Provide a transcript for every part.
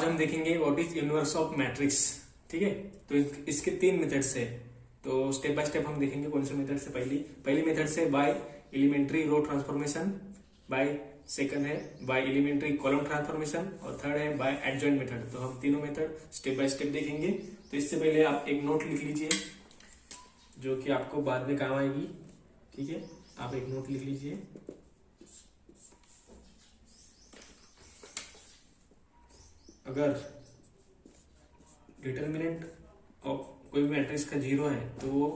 हम देखेंगे what is inverse of matrix. ठीक है, तो इसके 3 मेथड्स है, तो स्टेप बाय स्टेप हम देखेंगे कौन से मेथड से। पहली मेथड से by elementary row transformation, by second है बाय एलिमेंट्री कॉलम ट्रांसफॉर्मेशन, और थर्ड है बाय एडजॉइंट मेथड। तो हम तीनों मेथड स्टेप बाय स्टेप देखेंगे। तो इससे पहले आप एक नोट लिख लीजिए जो कि आपको बाद में काम आएगी। ठीक है, आप एक नोट लिख लीजिए। अगर डिटर्मिनेंट ऑफ कोई भी मैट्रिक्स का 0 है तो वो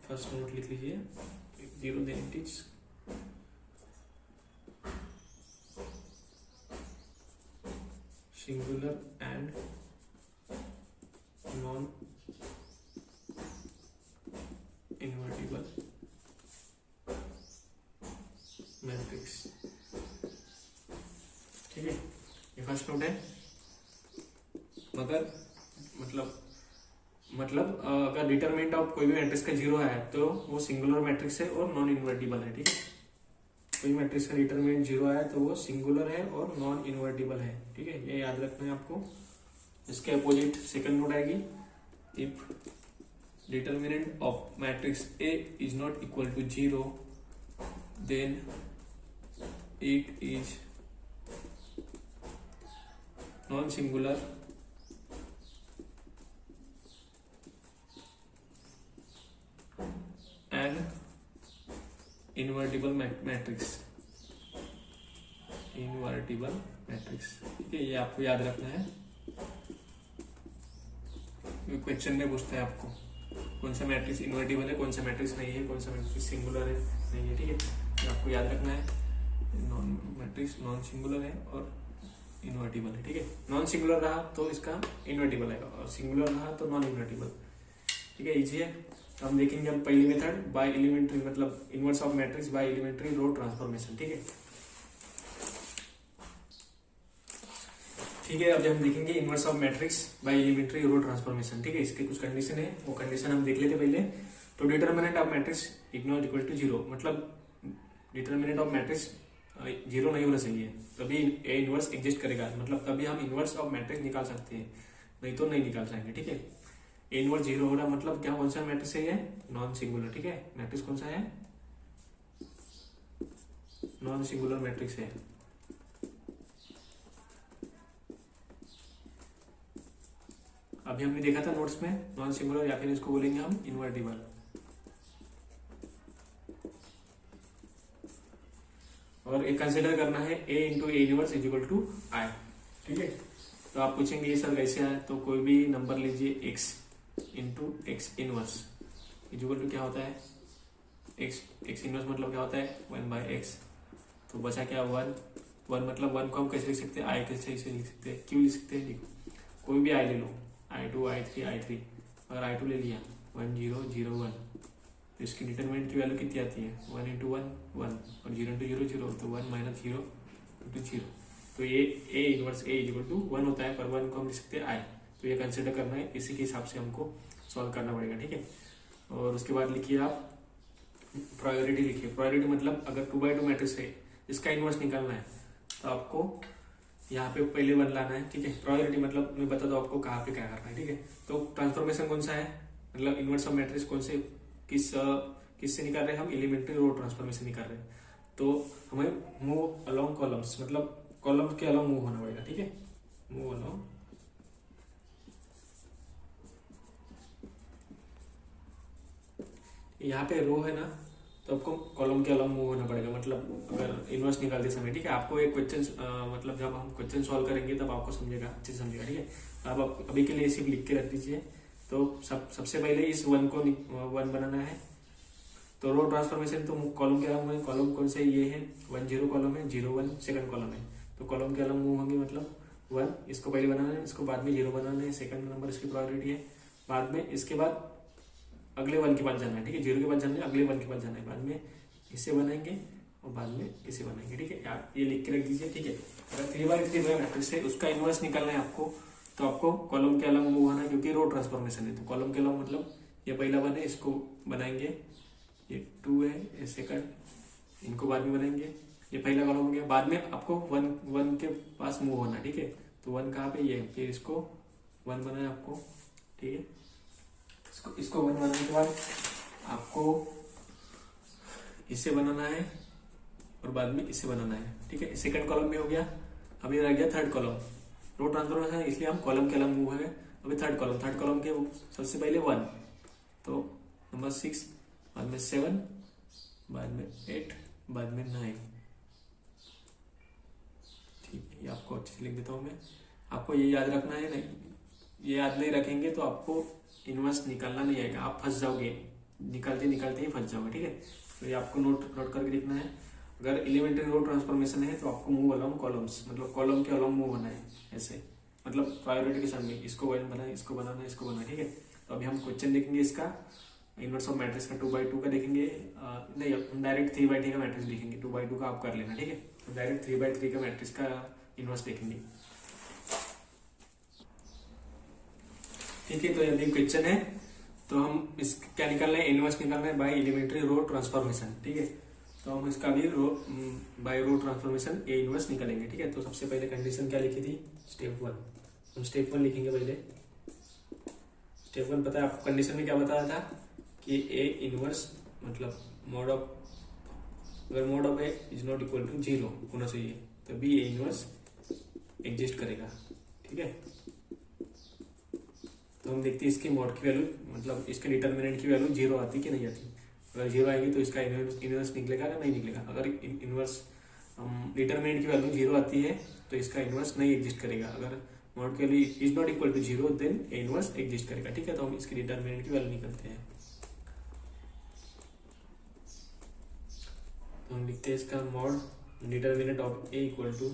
फर्स्ट नोट लिख लीजिए, 0 then it is singular and non invertible matrix. ठीक है, ये फर्स्ट नोट है। मगर मतलब अगर डिटरमिनेंट ऑफ कोई भी मैट्रिक्स का 0 है तो वो सिंगुलर मैट्रिक्स है और नॉन इन्वर्टिबल है। ठीक है, कोई मैट्रिक्स का डिटरमिनेंट 0 है तो वो सिंगुलर है और नॉन इन्वर्टिबल है। ठीक है, ये याद रखना है आपको। इसके अपोजिट सेकंड नोट आएगी, if determinant of matrix A is not equal to 0 then it is non singular and invertible matrix. Invertible matrix. ठीक है, ये आपको याद रखना है, क्वेश्चन में पूछता है आपको कौन सा मैट्रिक्स इनवर्टिबल है, कौन सा मैट्रिक्स नहीं है, कौन सा मैट्रिक्स सिंगुलर है नहीं है। ठीक है, ये आपको याद रखना है। नॉन मैट्रिक्स नॉन सिंगुलर है और इनवर्टिबल है। ठीक है, नॉन सिंगुलर रहा तो इसका इनवर्टिबल आएगा और सिंगुलर रहा तो नॉन इनवर्टिबल। ठीक है, इजी है। तो हम देखेंगे अब पहली मेथड बाय एलिमेंट्री, मतलब inverse of matrix by elementary row transformation. ठीक है, ठीक है, अब हम देखेंगे inverse of matrix by elementary row transformation. ठीक है, इसके कुछ कंडीशन है, वो कंडीशन हम देख लेते पहले। तो determinant of matrix is not equal to 0, मतलब डिटरमिनेंट ऑफ मैट्रिक्स 0 नहीं होना चाहिए, तभी ए इनवर्स एग्जिस्ट करेगा, मतलब तभी हम इनवर्स ऑफ मैट्रिक्स निकाल सकते हैं, नहीं तो नहीं निकाल पाएंगे। ठीक है, ए इनवर्स 0 हो रहा मतलब क्या, कौन सा मैट्रिक्स है ये, नॉन सिंगुलर। ठीक है, मैट्रिक्स कौन सा है, नॉन सिंगुलर मैट्रिक्स है। अभी हमने देखा था नोट्स में नॉन सिंगुलर, या फिर इसको बोलेंगे हम इनवर्टिबल। और एक कंसिडर करना है A into A inverse is equal to I. ठीक है, तो आप पूछेंगे ये सर कैसे आए, तो कोई भी नंबर लीजिए x into x inverse is equal to क्या होता है, x इनवर्स मतलब क्या होता है 1/x। तो बचा क्या 1 मतलब 1 को हम कैसे लिख सकते हैं, आई कैसे लिख सकते हैं, क्यों लिख सकते हैं, देखो कोई भी आई ले लो, i2 i3 i3, अगर i2 ले लिया 1 0 0 1, तो इसकी डिटरमिनेंट की वैल्यू कितनी आती है 1 इंटू 1 1 और 0 इंटू 0 0, तो 1 माइनस 0 इंटू 0। तो ये A inverse A equal to 1 होता है, पर 1 को हम लिख सकते हैं आई। तो ये कंसिडर करना है, इसी के हिसाब से हमको सॉल्व करना पड़ेगा। ठीक है, और उसके बाद लिखिए आप प्रायोरिटी लिखिए। प्रायोरिटी मतलब अगर 2/2 मैट्रिक्स है, इसका इनवर्स निकालना है तो आपको यहाँ पे पहले 1 लाना है। ठीक है, प्रायोरिटी मतलब मैं बता दो आपको कहाँ पे क्या करना है। ठीक है, तो ट्रांसफॉर्मेशन कौन सा है, मतलब इनवर्स ऑफ मैट्रिक्स कौन से किससे निकाल रहे हैं हम, एलिमेंट्री रो ट्रांसफॉर्मेशन निकाल रहे हैं। तो हमें मूव अलोंग कॉलम्स, मतलब कॉलम्स के अलोंग मूव होना पड़ेगा। ठीक है, मूव अलोंग यहाँ पे रो है ना, तो आपको कॉलम के अलोंग मूव होना पड़ेगा, मतलब अगर इनवर्स निकालते समय। ठीक है, आपको एक क्वेश्चन मतलब जब हम क्वेश्चन सॉल्व करेंगे तब आपको समझेगा, अच्छे से समझेगा। ठीक है, आप अभी के लिए सिर्फ लिख के रख दीजिए। तो सबसे पहले इस 1 को 1 बनाना है। तो रो ट्रांसफॉर्मेशन तो कॉलम के अलोंग है, कॉलम कौन से ये है 1 0 कॉलम है, 0 1 सेकंड कॉलम है, तो कॉलम के अलोंग मूव होंगे, मतलब 1 इसको पहले बनाना है, इसको बाद में 0 बनाना है, सेकंड नंबर इसकी प्रायोरिटी है, बाद में इसके बाद अगले 1 के पास जाना है। ठीक है, 0 के पास जाना है, अगले 1 के पास जाना है, बाद में इसे बनाएंगे और बाद में इसे बनाएंगे। ठीक है, आप ये लिख के रख दीजिए। ठीक है, अगर 3/3 मैट्रिक्स है उसका इनवर्स निकालना है आपको, तो आपको कॉलम के अलोंग मूव होना है, क्योंकि रो ट्रांसफॉर्मेशन है। तो कॉलम के अलोंग मतलब ये पहला 1 है, इसको बनाएंगे, ये 2 है, ये सेकंड, इनको बाद में बनाएंगे। ये पहला कॉलम हो गया। बाद में आपको वन वन के पास मूव होना है, ठीक है। तो वन कहाँ पे, ये, फिर इसको वन बनाए आपको, ठीक है। इसको वन बनाने के बाद आपको इसे बनाना है और बाद में इसे बनाना है, ठीक है। सेकंड कॉलम में हो गया। अभी रह गया थर्ड कॉलम। रो ट्रांसफॉर्मेशन है इसलिए हम कॉलम के अलग मूव है। अभी थर्ड कॉलम के सबसे पहले 1, तो नंबर 6, बाद में 7, बाद में 8, बाद में 9, ठीक है। ये आपको अच्छे से लिख देता हूँ मैं। आपको ये याद रखना है, नहीं ये याद नहीं रखेंगे तो आपको इनवर्स निकालना नहीं आएगा, आप फंस जाओगे, निकालते निकालते ही फंस जाओगे, ठीक है। तो ये आपको नोट करके लिखना है। अगर एलिमेंट्री रो ट्रांसफॉर्मेशन है तो आपको मूव अलोंग कॉलम्स, मतलब कॉलम के अलोंग मूव होना है ऐसे, मतलब प्रायोरिटी के साथ में इसको वन बनाए, इसको बनाना, इसको बनाना, ठीक है। तो अभी हम क्वेश्चन देखेंगे इसका इनवर्स ऑफ मैट्रिक्स का 2/2 का देखेंगे। नहीं, हम डायरेक्ट 3/3 का मैट्रिक्स देखेंगे। 2/2 का आप कर लेना, ठीक है। तो डायरेक्ट 3/3 का मैट्रिक्स का इनवर्स देखेंगे, ठीक है। तो यदि क्वेश्चन है तो हम इस क्या निकालना है, इनवर्स निकालना है बाय एलिमेंट्री रो ट्रांसफॉर्मेशन, ठीक है। तो हम इसका भी by row transformation A inverse निकालेंगे, ठीक है। तो सबसे पहले कंडीशन क्या लिखी थी, स्टेप 1। हम स्टेप 1 लिखेंगे पहले। स्टेप 1 पता है आपको, कंडीशन में क्या बताया था कि ए इनवर्स मतलब मॉड ऑफ, अगर mod of A is not equal to 0 होना चाहिए तभी ए इनवर्स एग्जिस्ट करेगा, ठीक है। तो हम देखते हैं इसके मॉड की वैल्यू, मतलब इसके डिटर्मिनेंट की वैल्यू 0 आती कि नहीं आती। अगर 0 आएगी तो इसका इनवर्स निकलेगा या नहीं निकलेगा। अगर इनवर्स डिटर्मिनेंट की वैल्यू 0 आती है तो इसका इनवर्स नहीं एग्जिस्ट करेगा। अगर मॉड की value is not equal to 0 then inverse exist करेगा, ठीक है। तो हम इसकी डिटर्मिनेंट की वैल्यू निकलते हैं। तो हम लिखते हैं इसका mod determinant of A equal to,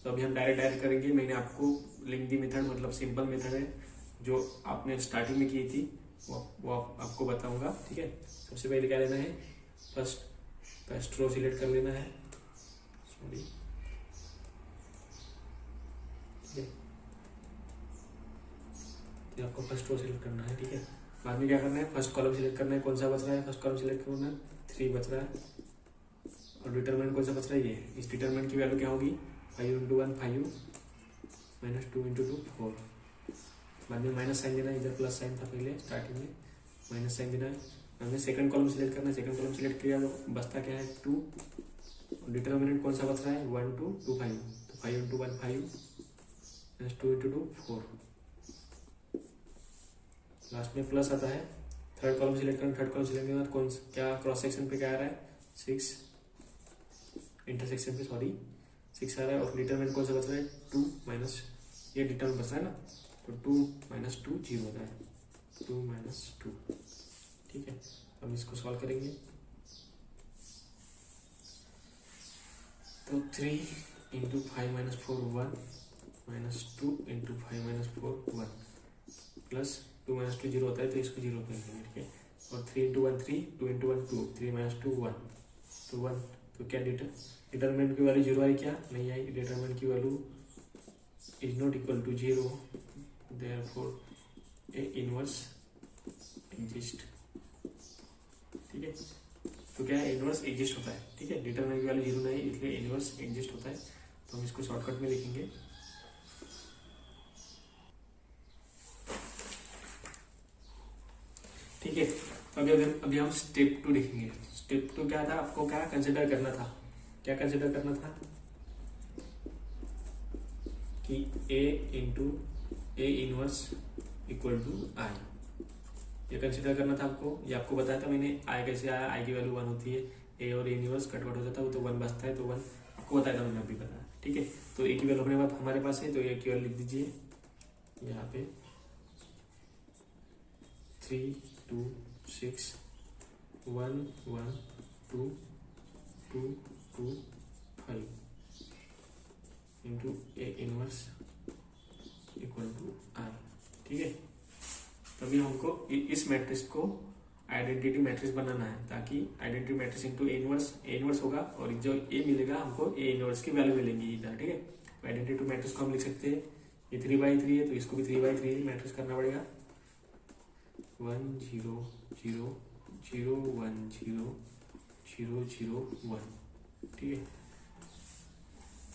तो अभी हम डायरेक्ट करेंगे। मैंने आपको लिंक दी मेथड, मतलब सिंपल मेथड है जो आपने स्टार्टिंग में की थी, वो आपको बताऊंगा, ठीक है। सबसे पहले क्या लेना है, फर्स्ट रो सिलेक्ट कर लेना है, सॉरी, ठीक है। तो आपको फर्स्ट रो सिलेक्ट करना है, ठीक है। बाद में क्या करना है, फर्स्ट कॉलम सिलेक्ट करना है। कौन सा बच रहा है, फर्स्ट कॉलम सिलेक्ट करना है, 3 बच रहा है। और डिटरमिनेंट कौन सा बच रहा है, ये। इस डिटरमिनेंट की वैल्यू क्या होगी, 5 × 1 5 -2 × 2 4। बाद में माइनस साइन देना है, इधर प्लस साइन था पहले स्टार्टिंग में, माइनस साइन देना है। हमें सेकंड कॉलम सिलेक्ट करना है। सेकंड कॉलम सिलेक्ट किया तो बचता क्या है, 2। डिटरमिनेंट कौन सा बच रहा है, 1 2 2 5, तो 5 × 1 5 -2 × 2 4। लास्ट में प्लस आता है। थर्ड कॉलम सिलेक्ट करना। थर्ड कॉलम सिलेक्ट करने के बाद कौन क्या क्रॉस सेक्शन पे क्या आ रहा है, 6, इंटरसेक्शन पे सॉरी 6 आ रहा है। और डिटरमिनेंट कौन सा बच रहा है, 2 माइनस, ये डिटरमिनेंट बच रहा है ना, तो 2 - 2 0 होता है, 2 - 2, ठीक है। अब इसको सॉल्व करेंगे तो 3 × 5 - 4 1 -2 × 5 - 4 1 प्लस 2 - 2 0 होता है, तो इसको 0 कर देंगे, ठीक है। और 3 × 1 3, 2 × 1 2, 3 - 2 1, तो 1। तो क्या डिटरमिनेंट की वैल्यू 0 आई, क्या नहीं आई। डिटरमिनेंट की value is not equal to 0, therefore A inverse exist, ठीक है। तो क्या है, इनवर्स एग्जिस्ट होता है, ठीक है। डिटरमिनेंट की वैल्यू 0 नहीं, इसलिए इनवर्स एग्जिस्ट होता है। तो हम इसको शॉर्टकट में लिखेंगे, ठीक है। तो अभी हम स्टेप 2 लिखेंगे। स्टेप 2 क्या था, आपको क्या कंसिडर करना था, क्या कंसिडर करना था कि A inverse equal to I, ये कंसिडर करना था आपको। ये आपको बताया था मैंने, I कैसे आया, I की वैल्यू 1 होती है, A और A इनवर्स कटवर्ट हो जाता है, वो तो 1 बचता है, तो 1 आपको बताया था मैंने, अभी बताया, ठीक है। तो A की वैल्यू अपने पास हमारे पास है, तो A की वैल्यू लिख दीजिए यहाँ पे 3 2 6 1 1 2 2 2 5 into A inverse equal to I, ठीक है। तभी हमको इस मैट्रिक्स को आइडेंटिटी मैट्रिक्स बनाना है, ताकि identity matrix into A inverse होगा और जो ए मिलेगा हमको ए इनवर्स की वैल्यू मिलेंगी इधर, ठीक है। तो आइडेंटिटी मैट्रिक्स को हम लिख सकते हैं, ये 3/3 है तो इसको भी 3/3 मैट्रिक्स करना पड़ेगा। 1 0 0 0 1 0 0 0 1। ठीक है,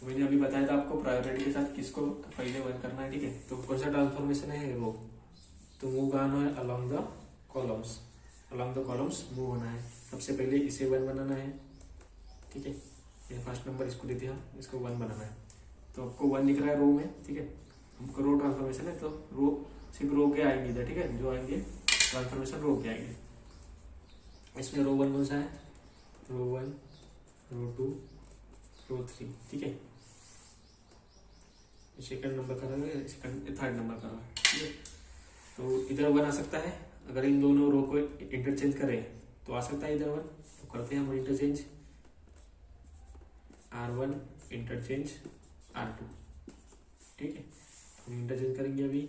तो मैंने अभी बताया था आपको प्रायोरिटी के साथ किसको पहले 1 करना है। ठीक है, तो कौन सा ट्रांसफॉर्मेशन है, रो, तो मूव करना है along the columns, along the columns move होना है। सबसे पहले इसे 1 बनाना है। ठीक है, ये फर्स्ट नंबर इसको देते हैं हम, इसको 1 बनाना है। तो आपको 1 दिख रहा है रो में। ठीक है, हमको रो ट्रांसफॉर्मेशन है तो रो सिर्फ रो के आएंगे इधर। ठीक है, जो आएंगे ट्रांसफॉर्मेशन रो के आएंगे। इसमें रो 1 कौन सा है, रो 1, रो 2, रो 3। ठीक है, सेकंड नंबर का रहा है, सेकंड थर्ड नंबर का रहा है। ठीक है, तो इधर 1 आ सकता है। अगर इन दोनों रो को इंटरचेंज करें तो आ सकता है इधर 1। तो करते हैं हम इंटरचेंज, R1 इंटरचेंज R2। ठीक है, हम इंटरचेंज करेंगे अभी।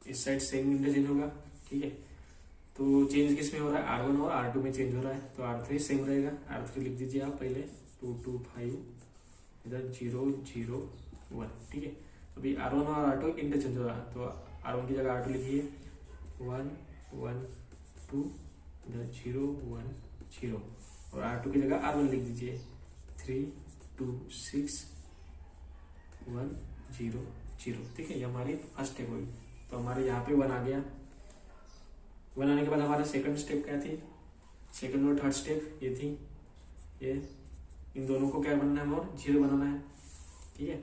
इस साइड सेम इंटरचेंज होगा। ठीक है, तो चेंज किस में हो रहा है, R1 और R2 में चेंज हो रहा है, तो R3 सेम रहेगा। R3 लिख दीजिए आप पहले, 2 2 5, इधर 0 0 1। ठीक है, अभी R1 और R2 इंटरचेंज हो रहा है, तो R1 की जगह R2 लिखिए, 1 1 2, इधर 0 1 0, और R2 की जगह R1 लिख दीजिए, 3 2 6 1 0 0। ठीक है, ये हमारी फर्स्ट स्टेप हुई। तो हमारे यहाँ पे 1 आ गया। 1 आने के बाद हमारा सेकंड स्टेप क्या थी, सेकंड और थर्ड स्टेप ये थी, ये इन दोनों को क्या बनना है, और 0 बनाना है। ठीक है,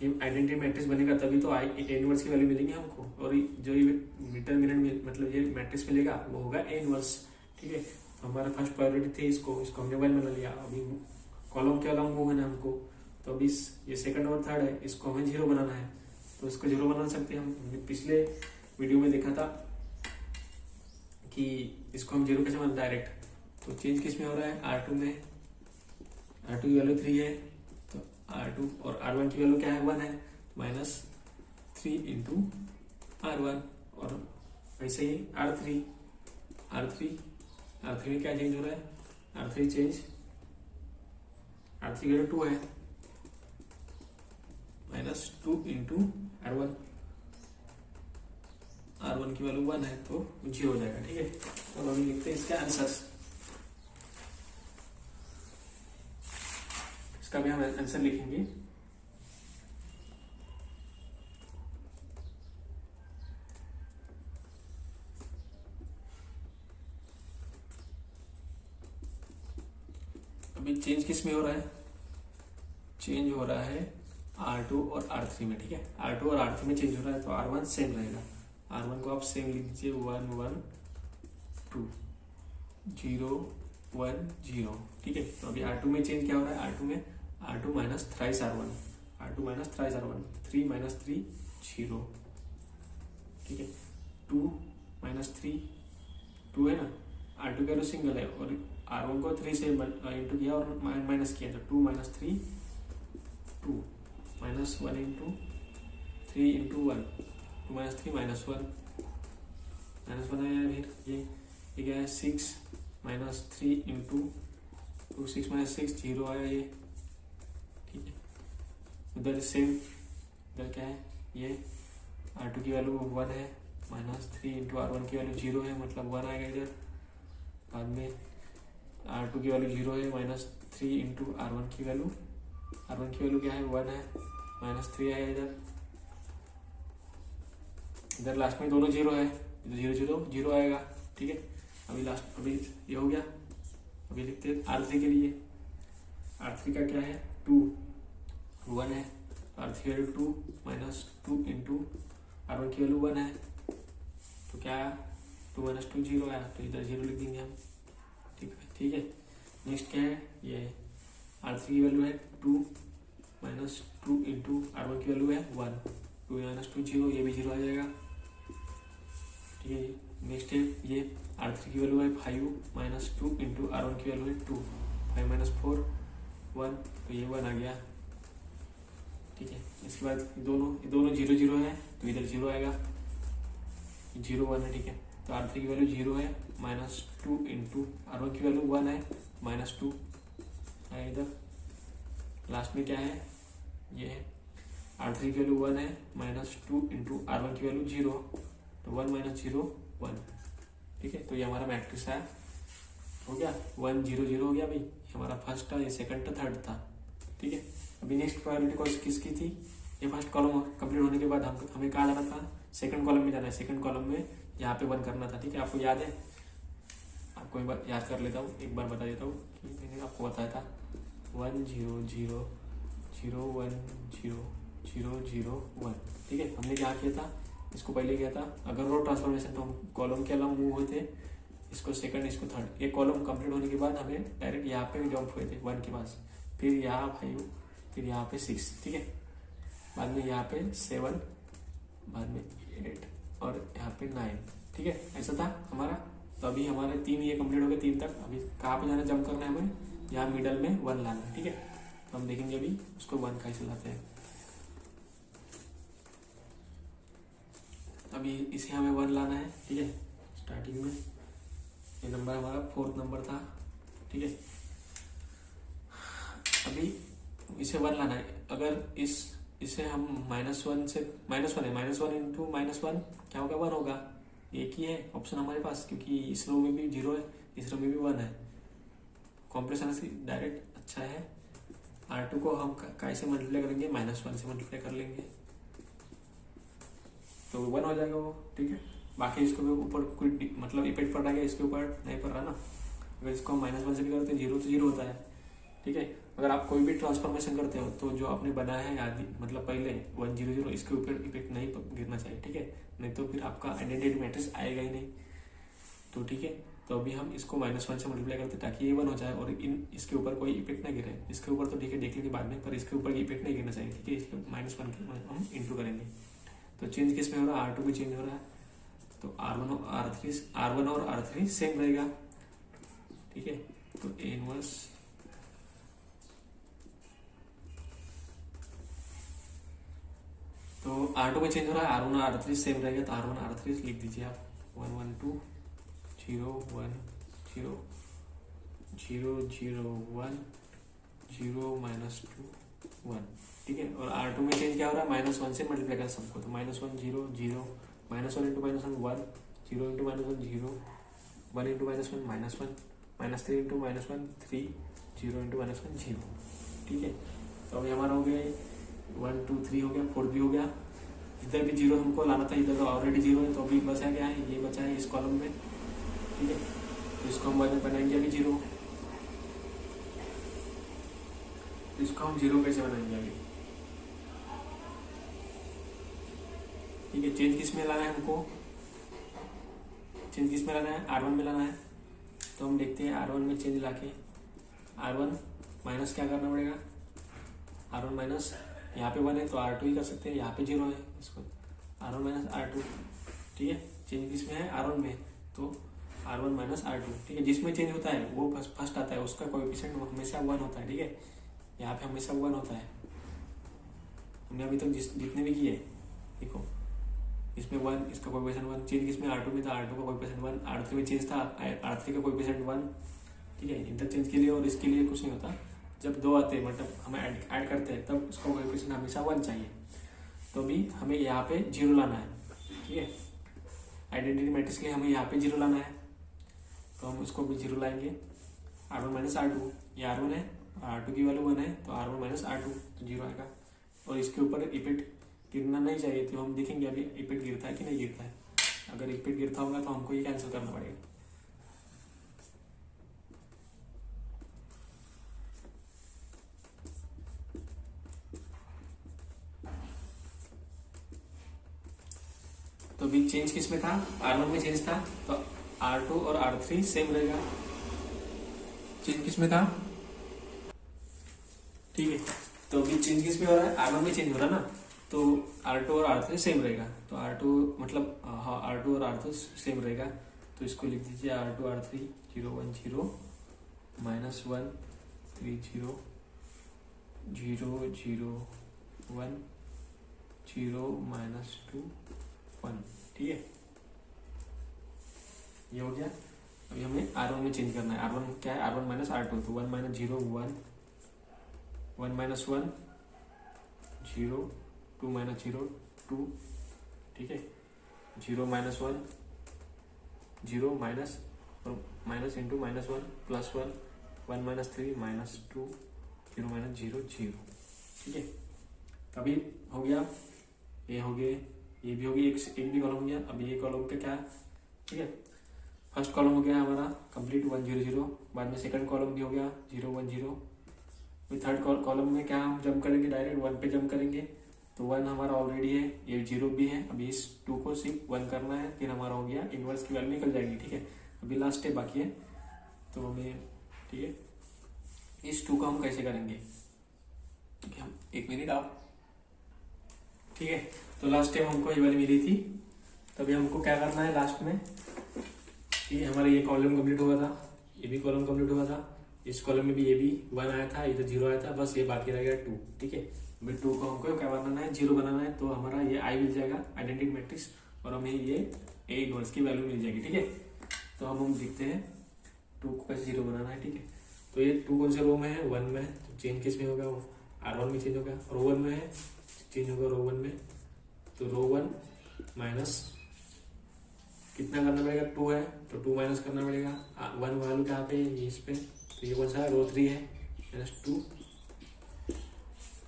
ये आइडेंटिटी मैट्रिक्स बनेगा तभी तो ए इनवर्स की वैल्यू मिलेंगी हमको, और जो ये मीटर मिनट मतलब ये मैट्रिक्स मिलेगा वो होगा ए इनवर्स। ठीक है, तो हमारा फर्स्ट प्रायोरिटी थी इसको हमने 1 बना लिया। अभी कॉलम के अलॉन्ग मूव है ना हमको, तो अभी ये सेकंड और थर्ड है, इसको हमें 0 बनाना है। तो इसको 0 बना सकते हैं हम। हमने पिछले वीडियो में देखा था कि इसको हम 0 कैसे बनाते डायरेक्ट। तो चेंज किस में हो रहा है, R2 में। R2 की वैल्यू 3 है, तो R2 और R1 की वैल्यू क्या है, 1 है, -3 इंटू R1। और वैसे ही R3 में क्या चेंज हो रहा है, R3 की वैल्यू 2 है, -2 इंटू R1 की वैल्यू 1 है, तो 0 हो जाएगा। ठीक है, तो अभी लिखते हैं इसका आंसर। इसका भी हम आंसर लिखेंगे। अभी चेंज किस में हो रहा है, चेंज हो रहा है R2 और R3 में। ठीक है, R2 और R3 में चेंज हो रहा है, तो R1 सेम रहेगा। R1 को आप सेम लिख दीजिए, 1 1 2 0 1 0। ठीक है, तो अभी R2 में चेंज क्या हो रहा है, R2 minus thrice R1, 3 minus 3 0। ठीक है, 2 माइनस 3 2 है ना, R2 का वैल्यू सिंगल है, और R1 को 3 से इंटू किया और माइनस किया, तो 2 माइनस 3 2, -1 इंटू 3 इंटू 1, 2 माइनस 3 -1 आया। फिर ये क्या है, 6 माइनस 3 इंटू 2, 6 माइनस 6 0 आया ये। ठीक है, उधर सेम, इधर क्या है, ये R2 की वैल्यू 1 है, -3 इंटू R1 की वैल्यू 0 है, मतलब 1 आएगा इधर। बाद में R2 की वैल्यू 0 है, -3 इंटू R1 की वैल्यू क्या है, 1 है, -3 आया इधर। इधर लास्ट में दोनों 0 है, 0 0 0 आएगा। ठीक है, अभी ये हो गया। अभी लिखते हैं R3 के लिए। R3 का क्या है, 2 1 है, R3 की वैल्यू 2 -2 इंटू R1 की वैल्यू 1 है, तो क्या आया, 2 - 2 0 आया, तो इधर 0 लिख देंगे हम। ठीक है, नेक्स्ट क्या है, ये R3 की वैल्यू है 2 -2 इंटू R1 की वैल्यू है 1, 2 - 2 0, ये भी 0 आ जाएगा। ठीक है, नेक्स्ट है ये R3 की वैल्यू है 5 -2 इंटू R1 की वैल्यू है 2, 5 - 4 1, तो ये 1 आ गया। ठीक है, इसके बाद दोनों 0 0 है, तो इधर 0 आएगा, 0 1 है। ठीक है, तो R3 की वैल्यू 0 है, -2 इंटू R1 की वैल्यू 1 है, -2 है इधर। लास्ट में क्या है, ये है R3 की वैल्यू 1 है, -2 इंटू R1 की वैल्यू 0, तो 1 - 0 1। ठीक है, तो ये हमारा मैट्रिक्स है, हो गया 1 0 0 हो गया भाई, ये हमारा फर्स्ट था, ये सेकंड था, थर्ड था। ठीक है, अभी नेक्स्ट प्रायोरिटी कॉस्ट किसकी थी, ये फर्स्ट कॉलम कंप्लीट होने के बाद हमें कहाँ जाना था, सेकंड कॉलम में जाना है। सेकंड कॉलम में यहाँ पे 1 करना था। ठीक है, आपको याद है, आपको एक बार याद कर लेता हूँ, एक बार बता देता हूँ कि मैंने आपको बताया था 1 0 0 0 1 0 0 0 1। ठीक है, हमने क्या किया था, इसको पहले किया था, अगर रो ट्रांसफॉर्मेशन तो हम कॉलम के अलावा मूव हुए थे, इसको सेकंड इसको थर्ड। एक कॉलम कंप्लीट होने के बाद हमें डायरेक्ट यहाँ पे जंप हुए थे 1 के पास, फिर यहाँ 5, फिर यहाँ पे 6। ठीक है, बाद में यहाँ पे 7, बाद में 8 और यहाँ पे 9। ठीक है, ऐसा था हमारा। तो अभी हमारे 3 ये कंप्लीट हो गए, 3 तक। अभी कहाँ पे जाना, जंप करना है हमें, यहाँ मिडल में 1 लाना है। ठीक है, तो हम देखेंगे अभी उसको 1 कैसे लाते हैं। अभी इसे हमें 1 लाना है। ठीक है, स्टार्टिंग में ये नंबर हमारा 4th नंबर था। ठीक है, अभी इसे 1 लाना है। अगर इसे हम -1 से -1 है, -1 इंटू -1 क्या होगा, 1 होगा। एक ही है ऑप्शन हमारे पास, क्योंकि इस रो में भी 0 है, इस रो में भी 1 है। कॉम्प्लेक्शन से डायरेक्ट अच्छा है। R2 को हम कैसे मल्टीप्लाई करेंगे, -1 से मल्टीप्लाई कर लेंगे तो 1 हो जाएगा वो। ठीक है, बाकी इसके ऊपर कोई मतलब इफेक्ट पड़ रहा है, इसके ऊपर नहीं पड़ रहा ना। अगर इसको हम -1 से भी करते हैं 0 तो 0 होता है। ठीक है, अगर आप कोई भी ट्रांसफॉर्मेशन करते हो तो जो आपने बनाया है आदि मतलब पहले 1 0 0 इसके ऊपर इफेक्ट नहीं गिरना चाहिए। ठीक है, नहीं तो फिर आपका आइडेंटिटी मैट्रिक्स आएगा ही नहीं। तो ठीक है, तो अभी हम इसको -1 से मल्टीप्लाई करते हैं ताकि ये 1 हो जाए और इसके ऊपर कोई इफेक्ट ना गिरे। इसके ऊपर तो ठीक है, देख लेंगे बाद में, पर इसके ऊपर इफेक्ट नहीं गिरना चाहिए। ठीक है, इसके -1 के हम इंटू करेंगे। तो चेंज किस में हो रहा है, R2 भी चेंज हो रहा है, तो R1 और R3 सेम रहेगा। ठीक है, तो A इनवर्स तो R2 में चेंज हो रहा है, R1 और R3 सेम रहेगा, तो R1 R3 लिख दीजिए आप। 1 1 2 0 1 0 0 0 1 0 -2 1। ठीक है, और R2 में चेंज क्या हो रहा है, -1 से मल्टीप्लाई कर सबको, तो -1 0 0 -1 into -1 1 0 into -1 0 1 into -1 -1 -3 into -1 3 0 into -1 0। ठीक है, तो अभी हमारा हो गया 1 2 3 हो गया, 4 भी हो गया। इधर भी 0 हमको लाना था, इधर तो ऑलरेडी 0 है, तो अभी बचा क्या है, ये बचा है इस कॉलम में। ठीक है, तो इसको हम बनाएंगे अभी 0। इसको हम 0 कैसे बनाएंगे अभी। ठीक है, चेंज किस में लाना है हमको, चेंज किस में लाना है, R1 में लाना है। तो हम देखते हैं R1 में चेंज लाके, R1 माइनस क्या करना पड़ेगा, R1 माइनस यहाँ पे 1 है तो R2 ही कर सकते हैं, यहाँ पे 0 है, इसको R1 माइनस R2। ठीक है, चेंज किसमें है, R1 में, तो R1 माइनस R2। ठीक है, जिसमें चेंज होता है वो फर्स्ट आता है, उसका कोएफिशिएंट हमेशा 1 होता है। ठीक है, यहाँ पे हमेशा 1 होता है। हमने अभी तक जितने भी किए, देखो इसमें 1, इसका कोएफिशिएंट 1। चेंज किसमें, R2 में था, R2 का कोएफिशिएंट 1। R3 में चेंज था, R3 का कोएफिशिएंट 1। ठीक है, इंटरचेंज के लिए और इसके लिए कुछ नहीं होता। जब 2 आते हैं मतलब हमें ऐड करते हैं, तब उसका कोएफिशिएंट हमेशा 1 चाहिए। तो अभी हमें यहाँ पे 0 लाना है। ठीक है, आइडेंटिटी मैट्रिक्स के लिए हमें यहाँ पे 0 लाना है, तो हम उसको भी 0 लाएंगे। R1 माइनस R2, ये R1 है, R2 की वैल्यू 1 है, तो R1 माइनस R2 तो 0 आएगा। और इसके ऊपर इफेक्ट गिरना नहीं चाहिए, तो हम देखेंगे अभी इफेक्ट गिरता है कि नहीं गिरता है। अगर इफेक्ट गिरता होगा तो हमको ये कैंसिल करना पड़ेगा। तो अभी चेंज किस में था, R1 में चेंज था, तो R2 और R3 सेम रहेगा। चेंज किस में था, ठीक है, तो अभी चेंज किस में हो रहा है, R1 में चेंज हो रहा है ना, तो R2 और R3 सेम रहेगा। तो R2 मतलब हाँ R2 और R3 सेम रहेगा, तो इसको लिख दीजिए R2 R3 0 1 0 -1 3 0 0 0 1 0 -2 1। ठीक है, ये हो गया। अभी हमें R1 में चेंज करना है। R1 क्या है, R1 माइनस R2, तो 1 - 0 1 1 - 1 0, 2 माइनस 0 2, ठीक है, 0 माइनस 1 0 माइनस और minus into minus 1 plus 1 1 minus 3 minus 2 0 minus 0 0, ठीक है। अभी हो गया, ये हो गए, ये भी हो गया, एक भी कॉलम हो गया। अभी ये कॉलम का क्या है, ठीक है, फर्स्ट कॉलम हो गया हमारा कंप्लीट 1 0 0, बाद में सेकंड कॉलम भी हो गया 0 1 0। फिर थर्ड कॉलम में क्या हम जंप करेंगे, डायरेक्ट 1 पे जंप करेंगे, तो 1 हमारा ऑलरेडी है, ये 0 भी है। अभी इस 2 को सिर्फ 1 करना है, फिर हमारा हो गया, इनवर्स की वैल्यू निकल जाएगी, ठीक है। अभी लास्ट स्टेप बाकी है, तो हमें, ठीक है, इस 2 को हम कैसे करेंगे, ठीक है, हम 1 मिनट आप, ठीक है। तो लास्ट स्टेप हमको ये वाली मिली थी, तभी हमको क्या करना है लास्ट में, ठीक है। हमारा ये कॉलम कंप्लीट हुआ था, ये भी कॉलम कंप्लीट हुआ था, इस कॉलम में भी ये भी 1 आया था, इधर 0 आया था, बस ये बाकी रह गया 2, ठीक है। अभी 2 को हमको क्या बनाना है, 0 बनाना है, तो हमारा ये आई मिल जाएगा आइडेंटिटी मैट्रिक्स, और हमें ये ए इनवर्स की वैल्यू मिल जाएगी, ठीक है। तो हम देखते हैं 2 को कैसे 0 बनाना है, ठीक है। तो ये 2 कौन से रो में है, 1 में, तो चेंज किस में होगा, वो R1 में चेंज होगा, रो 1 में है, चेंज होगा रो 1 में, तो रो 1 माइनस कितना करना पड़ेगा, 2 है तो 2 माइनस करना पड़ेगा, 1 वैल्यू कहाँ पे है, इस पे, तो ये कौन सा है, रो 3 है, माइनस 2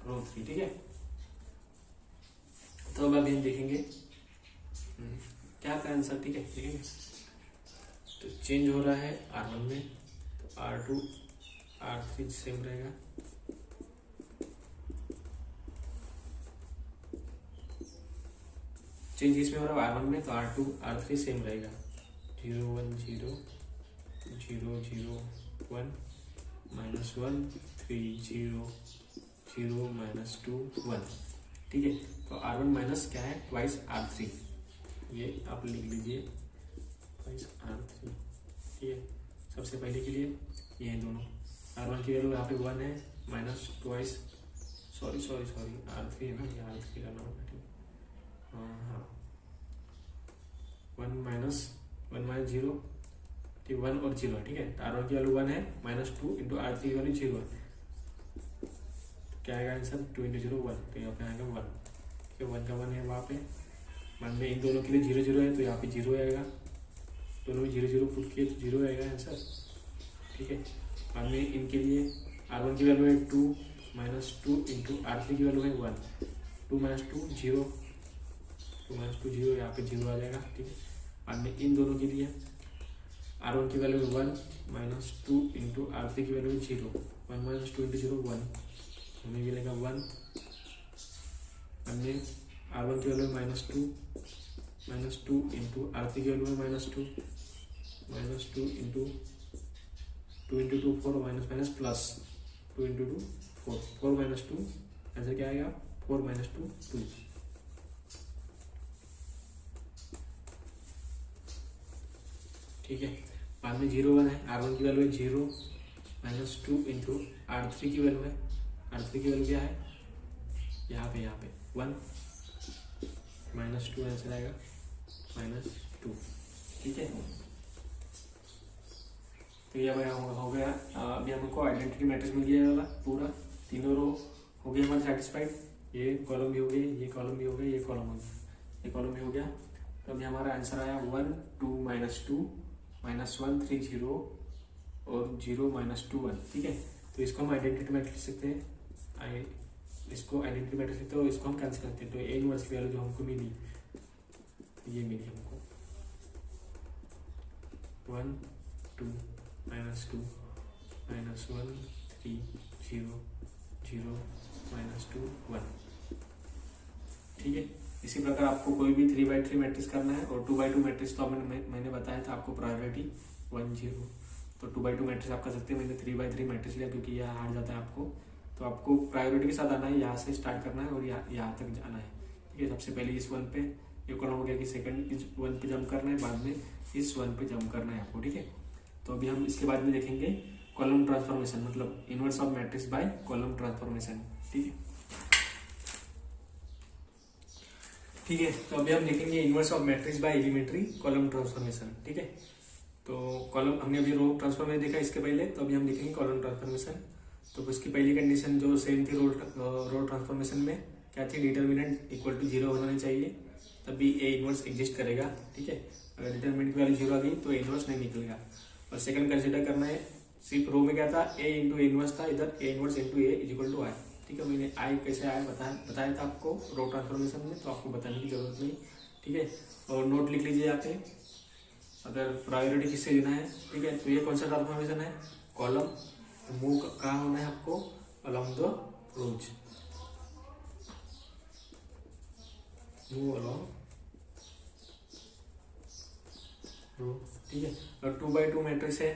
रो 3, ठीक है। तो अब अभी हम देखेंगे क्या का आंसर, ठीक है, देखेंगे। तो चेंज हो रहा है R1 में, तो R2 R3 सेम रहेगा, चेंज इसमें हो रहा है R1 में, तो R2 R3 सेम रहेगा, 0 1 0 0 0 1 माइनस 1 3 0 0 माइनस 2 1, ठीक है। तो R1 माइनस क्या है, ट्वाइस R3, ये आप लिख लीजिए, ट्वाइस R3, ठीक है। सबसे पहले के लिए ये है दोनों, R1 की वैल्यू यहाँ पे 1 है, माइनस ट्वाइस, सॉरी R3 है ना, ये R3 का नाम है, ठीक है, हाँ 1 माइनस 0, ठीक, 1 और 0 है, ठीक है। R1 की वैल्यू 1 है, माइनस 2 इंटू R3 की वैल्यू 0 है, क्या आएगा आंसर, 2 इंटू 0 1, तो यहाँ पे आएगा 1, ठीक है, 1 का 1 है वहाँ पे, मान में इन दोनों के लिए 0 0 है, तो यहाँ पे 0 आएगा, दोनों में 0 0 पुट किए तो 0 आएगा आंसर, ठीक है। बाद में इनके लिए R1 की वैल्यू है 2 माइनस 2 इंटू R3 की वैल्यू है 1, 2 माइनस 2 0, 2 माइनस 2 0, यहाँ पे 0 आ जाएगा, ठीक है। बाद में इन दोनों के लिए R1 की वैल्यू 1 माइनस 2 इंटू R3 की वैल्यू 0, 1 माइनस 2 इंटू 0 1, हमें मिलेगा 1। बाद में R1 की वैल्यू माइनस 2 इंटू R3 की वैल्यू है minus 2 into 2 into 2 4 minus plus 2 into 2 4, 4 minus 2, answer क्या आएगा, 4 माइनस 2 2, ठीक है। बाद में 0 1 है, R1 की वैल्यू है 0 माइनस 2 इंटू R3 की वैल्यू है, R3 की वैल्यू क्या है, यहाँ पे 1 माइनस 2 आंसर आएगा, माइनस 2, ठीक है। तो ये हो गया, अभी हमको आइडेंटिटी मैट्रिक्स मिल गया वाला पूरा, तीनों रो हो गए हमारे सेटिस्फाइड, ये कॉलम भी हो गई, ये कॉलम भी हो गया, ये कॉलम हो गया, ये कॉलम भी हो गया। तो अभी हमारा आंसर आया 1 2 माइनस 2 माइनस 1 3 0 और 0 माइनस 2 1, ठीक है। तो इसको हम आइडेंटिटी मैट्रिक्स लिखते हैं, इसको आइडेंटिटी मैट्रिक्स लिखते हैं और इसको हम कैंसिल करते हैं, तो ए इनवर्स की वैल्यू जो हमको मिली, ये मिली हमको 1 2 माइनस 2 माइनस 1 3 0 0 माइनस 2 1, ठीक है। इसी प्रकार आपको कोई भी 3x3 मैट्रिक्स करना है, और 2x2 मैट्रिक्स तो मैंने बताया था आपको, प्रायोरिटी 1 0, तो 2x2 मैट्रिक्स आप कर सकते हैं। मैंने 3x3 मैट्रिक्स लिया क्योंकि यह हार जाता है आपको, तो आपको प्रायोरिटी के साथ आना है, यहाँ से स्टार्ट करना है और यहाँ तक जाना है, ठीक है। सबसे पहले इस 1 पे ये कॉलम हो गया कि सेकंड इस 1 पे जंप करना है, बाद में इस 1 पे जंप करना है आपको, ठीक है। तो अभी हम इसके बाद में देखेंगे कॉलम ट्रांसफॉर्मेशन, मतलब inverse of matrix by column transformation, ठीक है। ठीक है, तो अभी हम देखेंगे inverse of matrix by elementary column transformation, ठीक है। तो कॉलम हमने अभी रो ट्रांसफॉर्मेशन देखा इसके पहले, तो अभी हम देखेंगे कॉलम ट्रांसफॉर्मेशन। तो उसकी पहली कंडीशन जो सेम थी रो ट्रांसफॉर्मेशन में, क्या थी, डिटर्मिनेंट इक्वल टू 0 होना चाहिए, तभी ए इनवर्स एग्जिस्ट करेगा। ठीक है, अगर डिटर्मिनेंट की वैल्यू 0 आ गई तो ए इनवर्स नहीं निकलेगा। और सेकंड कंसिडर करना है, सिर्फ रो में क्या था, ए इंटू ए इनवर्स था, इधर A inverse into A is equal to I. ठीक है, मैंने आई कैसे आया बताया था आपको रो ट्रांसफॉर्मेशन में, तो आपको बताने की जरूरत नहीं। ठीक है, और नोट लिख लीजिए यहाँ पे, अगर प्रायोरिटी किससे देना है। ठीक है, तो ये कौन सा ट्रांसफॉर्मेशन है, कॉलम, तो मूव कहाँ होना है आपको, along the rows, move along row. ठीक है, और 2x2 मैट्रिक्स है,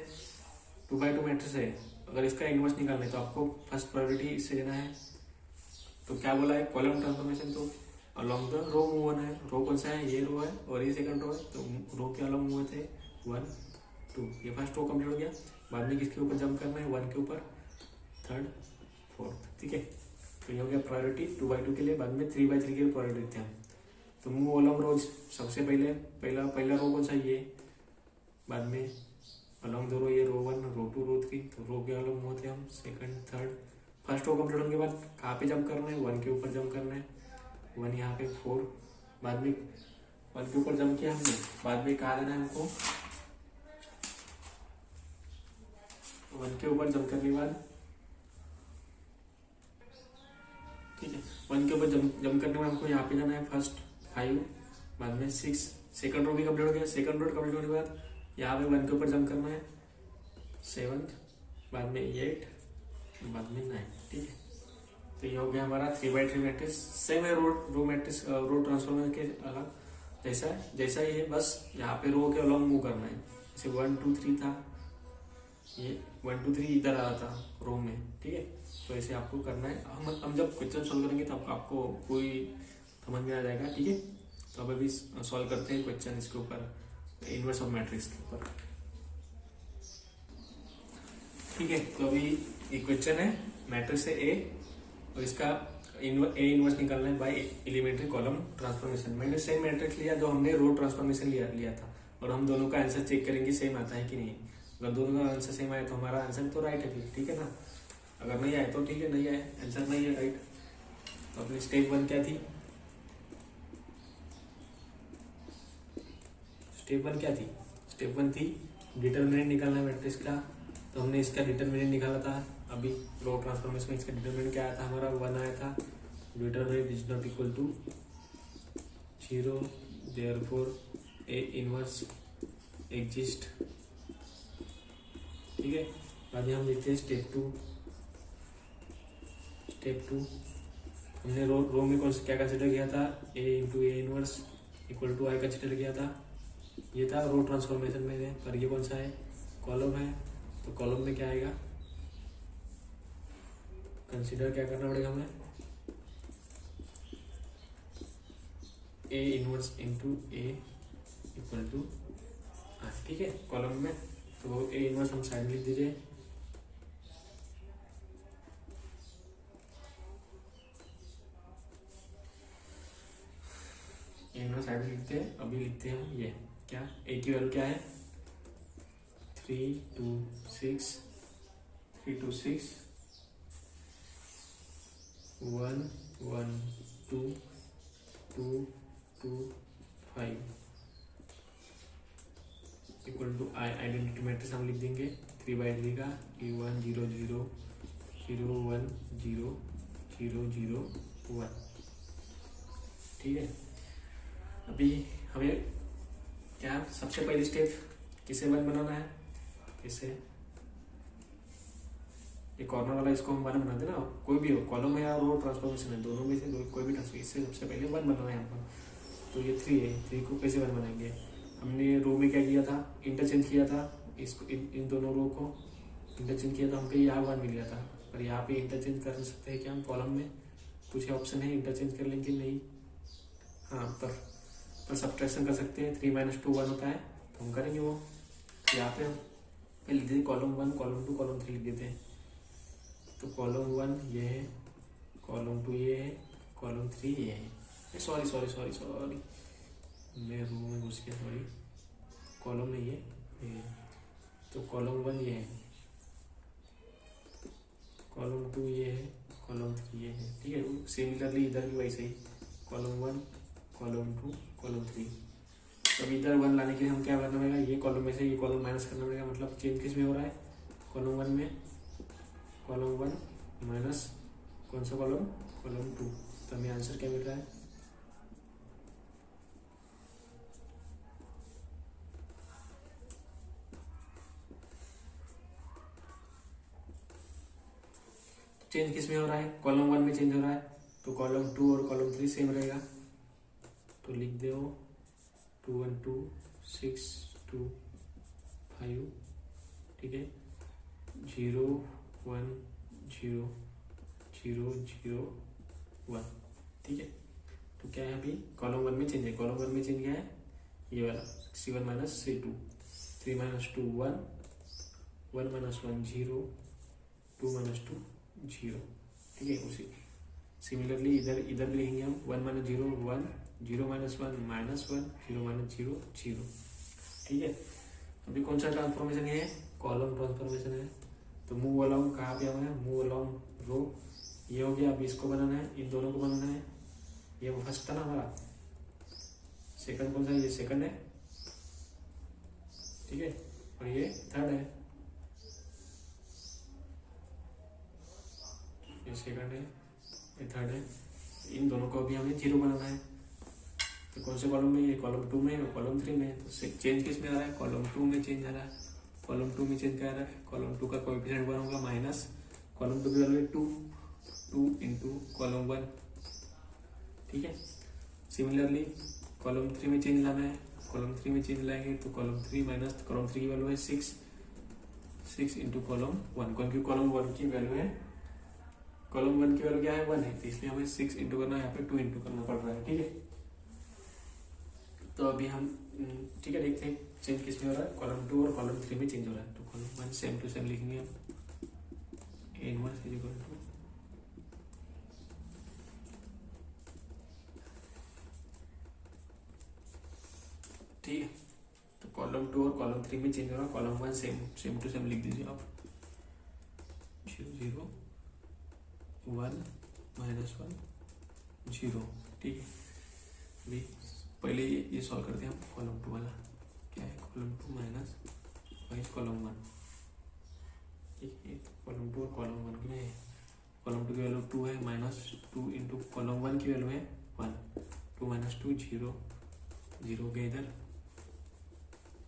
2x2 मैट्रिक्स है, अगर इसका इनवर्स निकालना है तो आपको फर्स्ट प्रायोरिटी इससे देना है। तो क्या बोला है, कॉलम ट्रांसफॉर्मेशन, तो अलोंग द रो मूव होना है। रो कौन सा है, ये रो है और ये सेकंड रो है, तो रो के अलोंग मूव थे 1 2, ये फर्स्ट रो कंप्लीट हो गया। बाद में किसके ऊपर जंप करना है, 1 के ऊपर, थर्ड, फोर्थ। ठीक है, तो ये हो गया प्रायोरिटी 2x2 के लिए। बाद में 3x3 के लिए प्रायोरिटी देते हैं। तो मूव अलोंग रोज, सबसे पहले पहला रो कौन सा, ये, बाद में अलोंग द रो, ये रो 1 रो 2 रो 3, तो रो के अलोंग मूव थे हम second third. First row complete होने के बाद कहाँ पे जंप करना है, 1 के ऊपर जंप करना है, 1 यहाँ पे 4, बाद में 1 के ऊपर जंप किया हमने, बाद में कहाँ देना है हमको, 1 के ऊपर जंप करने के बाद, ठीक है, 1 के ऊपर जंप करने के बाद हमको यहाँ पे जाना है फर्स्ट 5, बाद में 6, सेकंड रो भी कंप्लीट हो गया। सेकंड रो कंप्लीट होने के बाद यहाँ पे 1 के ऊपर जंप करना है 7, बाद में 8, बाद में 9। ठीक है, तो ये हो गया हमारा 3x3 मैट्रिक्स। सेम है रो मैट्रिक्स, रो ट्रांसफॉर्मेशन के अलग जैसा ही है, बस यहाँ पे रो के अलॉन्ग मूव करना है। जैसे 1 2 3 था, ये 1 2 3 इधर आ रहा था रो में। ठीक है, तो ऐसे आपको करना है। हम जब क्वेश्चन सॉल्व करेंगे तब आपको कोई समझ में आ जाएगा। ठीक है, तो अब अभी सॉल्व करते हैं क्वेश्चन इसके ऊपर, इनवर्स ऑफ मैट्रिक्स के ऊपर। ठीक है, तो अभी एक क्वेश्चन है, मैट्रिक्स है ए और इसका ए इनवर्स निकालना है बाय एलिमेंट्री कॉलम ट्रांसफॉर्मेशन। मैंने सेम मैट्रिक्स लिया जो हमने रो ट्रांसफॉर्मेशन लिया था, और हम दोनों का आंसर चेक करेंगे सेम आता है कि नहीं। अगर दोनों का आंसर सेम आया तो हमारा आंसर तो राइट है फिर, ठीक है ना। अगर नहीं आया तो ठीक है, नहीं आया आंसर नहीं है राइट। तो अपनी स्टेप 1 क्या थी, स्टेप 1 क्या थी, स्टेप 1 थी डिटरमिनेंट निकालना मैट्रिक्स का। तो हमने इसका डिटरमिनेंट निकाला था अभी रो ट्रांसफॉर्मेशन में। इसका डिटरमिनेंट क्या आया था हमारा, 1 आया था। Determinant is not equal to 0, therefore A inverse exist. ठीक है, बाद में हम देखते हैं स्टेप 2। स्टेप 2 हमने रो में कौन क्या कंसिडर किया था, A into A inverse equal to I consider किया था। ये था रो ट्रांसफॉर्मेशन में, पर ये कौन सा है, कॉलम है। तो कॉलम में क्या आएगा, कंसीडर क्या करना पड़ेगा हमें, A inverse into A equal to I. ठीक है, कॉलम में तो ए इनवर्स हम साइड लिख दीजिए, ए इनवर्स साइड लिखते हैं। अभी लिखते हैं हम ये क्या, ए की वैल्यू क्या है 3 2 6 3 2 6 1 1 2 2 2 5 equal to I. Identity matrix हम लिख देंगे 3/3 का, E1 0 0 0 1 0 0 0 1। ठीक है, अभी हमें क्या सबसे पहली स्टेप किसे 1 बनाना है, किसे ये कॉर्नर वाला इसको हम 1 बना देना। कोई भी हो, कॉलम है या रो ट्रांसफॉर्मेशन है, दोनों में से कोई भी ट्रांसफॉर्मेशन, इससे सबसे पहले 1 बनाना है हमको। तो ये 3 है, 3 को कैसे 1 बनाएंगे, हमने रो में क्या किया था, इंटरचेंज किया था इसको, इन दोनों रो को इंटरचेंज किया था। हमको यहाँ 1 मिल गया था, पर यहाँ पे इंटरचेंज कर सकते हैं क्या हम, कॉलम में कुछ ऑप्शन है इंटरचेंज कर लेंगे नहीं, हाँ पर सब्ट्रैक्शन कर सकते हैं। 3 - 2 1 होता है, तो हम करेंगे वो। यहाँ पे हम लिख देते कॉलम 1 कॉलम 2 कॉलम 3 लिख देते हैं। तो कॉलम 1 ये है, कॉलम 2 ये है, कॉलम 3 ये है। सॉरी मैं रो में घुस गया, सॉरी। कॉलम में ये है, तो कॉलम 1 ये है, कॉलम 2 ये है, कॉलम 3 ये है, ठीक है। सिमिलरली इधर भी वैसे ही कॉलम 1 कॉलम 2 कॉलम 3। तो अब इधर 1 लाने के लिए हम क्या करना पड़ेगा, ये कॉलम में से ये कॉलम माइनस करना पड़ेगा। मतलब चेंज किस में हो रहा है, कॉलम 1 में, कॉलम 1 माइनस कौन सा कॉलम, कॉलम 2। तो हमें आंसर क्या मिल रहा है, चेंज किस में हो रहा है, कॉलम 1 में चेंज हो रहा है। तो कॉलम 2 और कॉलम 3 सेम रहेगा। तो लिख दो 2 1 2 6 2 5, ठीक है, 0 1 0 0 0 1, ठीक है। तो क्या है अभी, कॉलम 1 में चेंज है, कॉलम 1 में चेंज क्या है, ये वाला C1 minus C2, 3 minus 2 1 1 minus 1 0 2 minus 2 0, ठीक है। उसी सिमिलरली इधर भी लिखेंगे हम 1 माइनस 0 1 0 माइनस 1 माइनस 1 0 माइनस 0 0, ठीक है। अभी कौन सा ट्रांसफॉर्मेशन है, कॉलम ट्रांसफॉर्मेशन है। तो मूव अलोंग कहाँ पे हमें, मूव अलोंग रो, ये हो गया। अभी इसको बनाना है, इन दोनों को बनाना है। ये वो फर्स्ट था ना हमारा, सेकंड कौन सा है, ये सेकंड है, ठीक है, और ये थर्ड है, ये सेकंड है, ये थर्ड है। इन दोनों को भी हमें 0 बनाना है। तो कौन से कॉलम में, ये कॉलम 2 में, कॉलम 3 में। तो चेंज किस में आ रहा है, कॉलम 2 में चेंज आ रहा है। कॉलम 2 में चेंज क्या आ रहा है, कॉलम 2 का कोएफिशिएंट 1 होगा माइनस कॉलम 2 की वैल्यू 2 इंटू कॉलम 1, ठीक है। सिमिलरली कॉलम 3 में चेंज लाना है, कॉलम 3 में चेंज लाएंगे तो कॉलम 3 माइनस कॉलम 3 की वैल्यू है 6 इंटू कॉलम 1, क्योंकि कॉलम 1 की वैल्यू है, कॉलम 1 की वैल्यू क्या है 1 है, तो इसलिए हमें 6 इंटू करना है, यहाँ पे 2 इंटू करना पड़ रहा है, ठीक है। तो अभी हम ठीक है देखते हैं चेंज किस में हो रहा है, कॉलम 2 और कॉलम 3 में चेंज हो रहा है। तो कॉलम 1 सेम टू सेम लिखेंगे हम, A inverse is equal to, ठीक है। तो कॉलम 2 और कॉलम 3 में चेंज हो रहा है, कॉलम 1 सेम टू सेम लिख दीजिए आप, 0 0 1 माइनस 1 0, ठीक है। अभी पहले ये सॉल्व करते हैं हम, कॉलम 2 वाला क्या है, कॉलम 2 माइनस कॉलम 1, ठीक है। कॉलम 2 और कॉलम 1 में, कॉलम 2 की वैल्यू 2 है, माइनस 2 इंटू कॉलम 1 की वैल्यू है 1, 2 माइनस 2 0 0 हो गया इधर।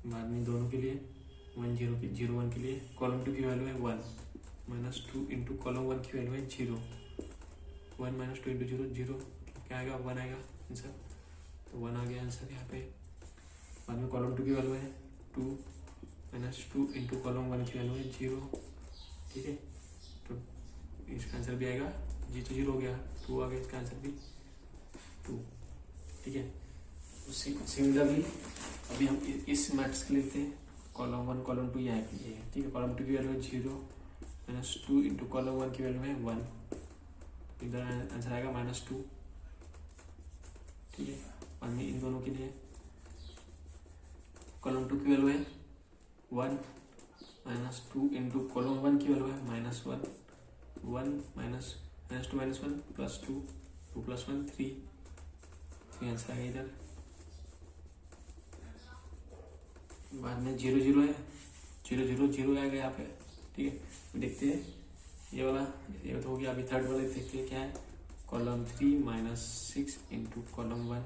बाद में दोनों के लिए 1 0 के 0 1 के लिए कॉलम 2 की वैल्यू है 1, माइनस 2 इंटू कॉलम 1 की वैल्यू है 0, 1 माइनस 2 इंटू 0 0, क्या आएगा 1 आएगा आंसर। तो 1 आ गया आंसर यहाँ पे। बाद में कॉलम 2 की वैल्यू है 2 माइनस 2 इंटू कॉलम 1 की वैल्यू है 0, ठीक है। तो इसका आंसर भी आएगा, जी तो 0 हो गया, 2 आ गया, इसका आंसर भी 2, ठीक है। सिमिलरली अभी हम इस मैट्रिक्स के लेते हैं, कॉलम 1 कॉलम 2 यहाँ पे ये है, ठीक है। कॉलम 2 की वैल्यू है 0 माइनस 2 इंटू कॉलम 1 की वैल्यू है 1, इधर आंसर आएगा माइनस 2, ठीक है। बाद में इन दोनों के लिए कॉलम 2 की वैल्यू है 1 माइनस 2 इंटू कॉलम 1 की वैल्यू है minus 1, 1 minus 2 minus 1 plus 2 2 plus 1 3 answer आएगा इधर। बाद में 0 0 है, 0 0 0 आएगा यहाँ पे, ठीक है। देखते हैं ये वाला, ये तो हो गया। अभी थर्ड वाला देखते हैं क्या है, कॉलम 3 माइनस 6 इंटू कॉलम 1,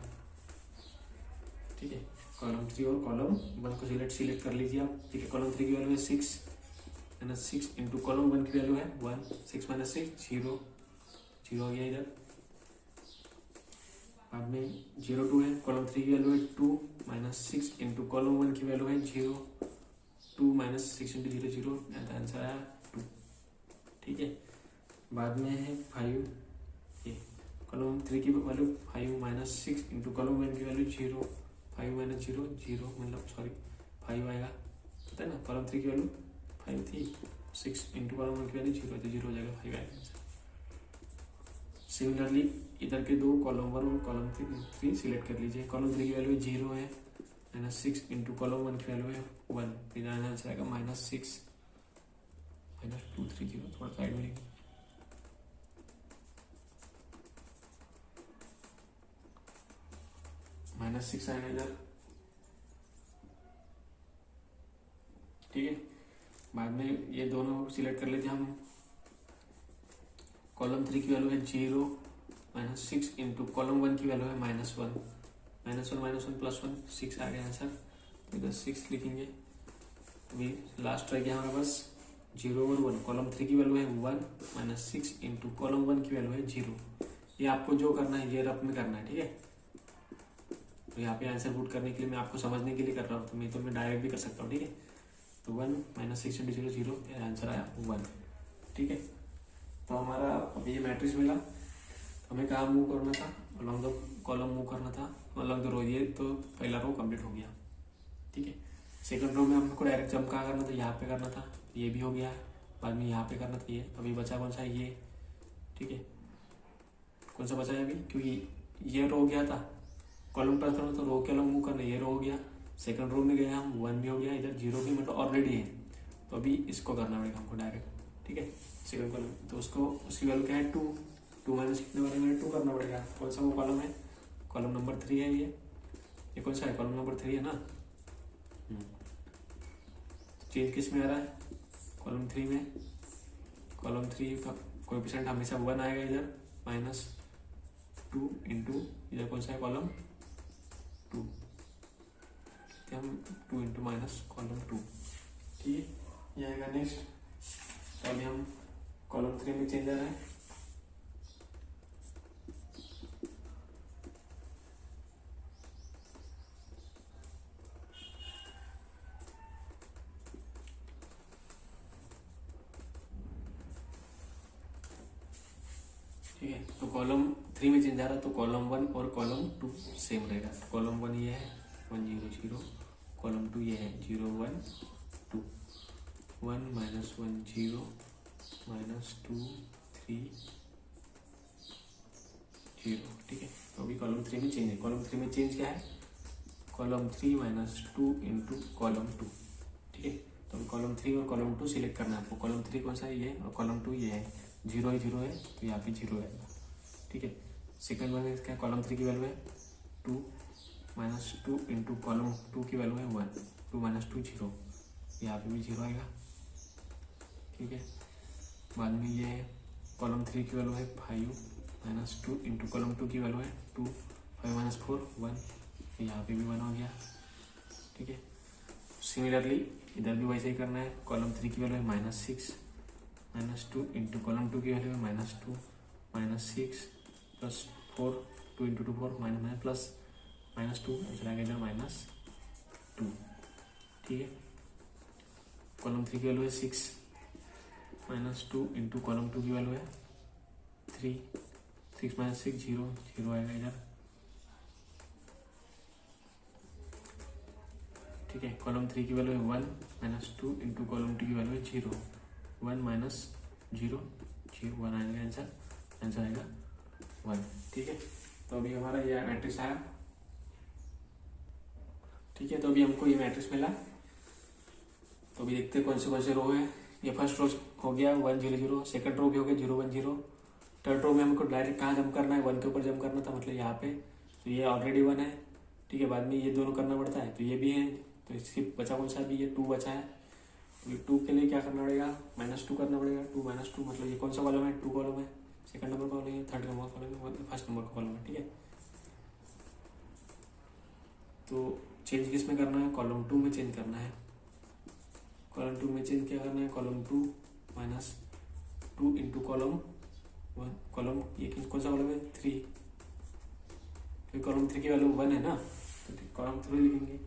ठीक है। कॉलम 3 और कॉलम 1 को सिलेक्ट कर लीजिए आप, ठीक है। कॉलम 3 की वैल्यू है 6 माइनस 6 इंटू कॉलम 1 की वैल्यू है 1, 6 माइनस 6 0 0 हो गया इधर। बाद में 0 2 है, कॉलम 3 की वैल्यू है 2 माइनस 6 इंटू कॉलम 1 की वैल्यू है 0, 2 माइनस 6 इंटू 0 0, आंसर आया 2, ठीक है। बाद में है 5, ये कॉलम 3 की वैल्यू 5 माइनस 6 इंटू कॉलम 1 की वैल्यू 0, 5 माइनस 0 0, मतलब सॉरी 5 आएगा, पता है ना। कॉलम 3 की वैल्यू 5 थी, 6 इंटू कॉलम 1 की वैल्यू 0 तो 0 हो जाएगा, 5 आएगा आंसर। सिमिलरली इधर के दो कॉलम 1 और कॉलम 3 सिलेक्ट कर लीजिए। कॉलम 3 की वैल्यू 0 है, माइनस 6 इंटू कॉलम 1 की वैल्यू है 1, फिर आंसर आएगा माइनस 6 माइनस 2 3 0, थोड़ा साइड में लिखिए, -6 आएगा इधर, ठीक है। बाद में ये दोनों सिलेक्ट कर लेते हैं हम। कॉलम 3 की वैल्यू है 0 -6 इंटू कॉलम 1 की वैल्यू है -1 -1 +1 6 आ गया आंसर। तो इधर 6 लिखेंगे। अभी लास्ट रह गया हमारे पास 0 और 1। कॉलम 3 की वैल्यू है 1 -6 इंटू कॉलम 1 की वैल्यू है 0। ये आपको जो करना है ये रफ में करना है, ठीक है। तो यहाँ पे आंसर पुट करने के लिए मैं आपको समझने के लिए कर रहा हूँ, तो मैं डायरेक्ट भी कर सकता हूँ, ठीक है। तो 1 -6 इंटू 0 0, आंसर आया 1, ठीक है। तो हमारा अभी ये मैट्रिक्स मिला। हमें कहाँ मूव करना था, अलॉन्ग द कॉलम मूव करना था, अलॉन्ग द रो। ये तो पहला रो कंप्लीट हो गया, ठीक है। सेकंड रो में हमको डायरेक्ट जंप कहाँ करना था, यहाँ पे करना था, ये भी हो गया। बाद में यहाँ पे करना था, ये अभी बचा कौन सा है, ये, ठीक है। कौन सा बचा है अभी, क्योंकि ये रो हो गया था, कॉलम ट्रांसफर में तो रो के अलॉन्ग मूव करना, ये रो हो गया। सेकंड रो में गया हम, 1 भी हो गया, इधर 0 भी मतलब ऑलरेडी है, तो अभी इसको करना पड़ेगा हमको डायरेक्ट, ठीक है। सेकंड कॉलम तो उसको, उसकी वैल्यू क्या है 2 माइनस कितने बारे में 2 करना पड़ेगा। कौन सा वो कॉलम है, कॉलम नंबर 3 है ये कौन सा है, कॉलम नंबर 3 है ना। चेंज किस में आ रहा है, कॉलम 3 में। कॉलम 3 का कोएफिशिएंट हमेशा 1 आएगा इधर, -2 इंटू इधर कौन सा है, कॉलम 2, हम 2 इंटू माइनस कॉलम 2, ठीक है। ये आएगा नेक्स्ट। तो अभी हम कॉलम 3 में चेंज आ रहा है। ठीक है, तो कॉलम 3 में चेंज आ रहा है, तो कॉलम 1 और कॉलम 2 सेम रहेगा। कॉलम 1 ये है 1 0 0, कॉलम 2 ये है 0 1 2, 1 -1 0 -2 3 0, ठीक है। तो अभी कॉलम 3 में चेंज है। कॉलम 3 में चेंज क्या है, कॉलम 3 -2 इंटू कॉलम 2, ठीक है। तो अभी कॉलम 3 और कॉलम 2 सिलेक्ट करना है आपको। कॉलम 3 कौन सा है, ये, और कॉलम 2 ये है, 0 ही 0 है, तो यहाँ पे 0 आएगा, ठीक है। सेकंड वन है क्या, कॉलम 3 की वैल्यू है 2 -2 इंटू कॉलम 2 की वैल्यू है 1, 2 -2 0, यहाँ पे भी 0 आएगा, ठीक है। बाद में ये है कॉलम 3 की वैल्यू है 5 -2 इंटू कॉलम 2 की वैल्यू है 2, 5 - 4 1, यहाँ पे भी 1 हो गया, ठीक है। सिमिलरली इधर भी वैसे ही करना है। कॉलम 3 की वैल्यू है -6 -2 इंटू कॉलम 2 की वैल्यू है -2 -6 plus 4, 2 into 2 4 minus plus -2, answer आ गया इधर -2, ठीक है। कॉलम 3 की वैल्यू है 6 -2 इंटू कॉलम 2 की वैल्यू है 3, 6 - 6 0 0 आएगा इधर, ठीक है। कॉलम 3 की वैल्यू है 1 -2 इंटू कॉलम 2 की वैल्यू है 0, 1 - 0 0 1 आएगा आंसर, आंसर आएगा 1, ठीक है। तो अभी हमारा ये मैट्रिक्स आया, ठीक है। तो अभी हमको ये मैट्रिक्स मिला। तो अभी देखते हैं कौन से रो है। ये फर्स्ट रो हो गया 1 0 0, सेकंड रो भी हो गया 0 1 0। थर्ड रो में हमको डायरेक्ट कहाँ जंप करना है, 1 के ऊपर जंप करना था, मतलब यहाँ पे। तो ये ऑलरेडी 1 है, ठीक है। बाद में ये दोनों करना पड़ता है, तो ये भी है, तो इसकी बचा कौन सा, भी ये 2 बचा है। तो 2 के लिए क्या करना पड़ेगा, -2 करना पड़ेगा। 2 -2 मतलब ये कौन सा कॉलम है, 2 कॉलम है, सेकंड नंबर कॉलम है, थर्ड नंबर कॉलम है, फर्स्ट नंबर कॉलम है, ठीक है। तो चेंज किस में करना है, कॉलम 2 में चेंज करना है। कॉलम 2 में चेंज क्या करना है, कॉलम 2 -2 इंटू कॉलम 1, कॉलम ये कौन सा कॉलम है 3, फिर कॉलम 3 की वैल्यू 1 है ना, तो कॉलम 3 लिखेंगे,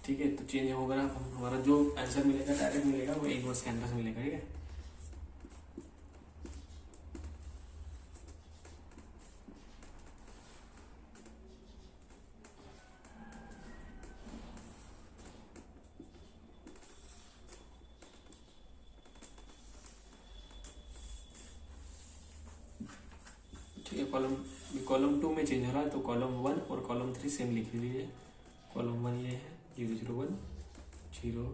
ठीक है। तो चेंज होगा, हमारा जो आंसर मिलेगा डायरेक्ट मिलेगा, वो इनवर्स के अंदर से मिलेगा, ठीक है। ठीक है, कॉलम 2 में चेंज हो रहा है, तो कॉलम 1 और कॉलम 3 सेम लिख लीजिए। कॉलम 1 ये है 0 0 1 0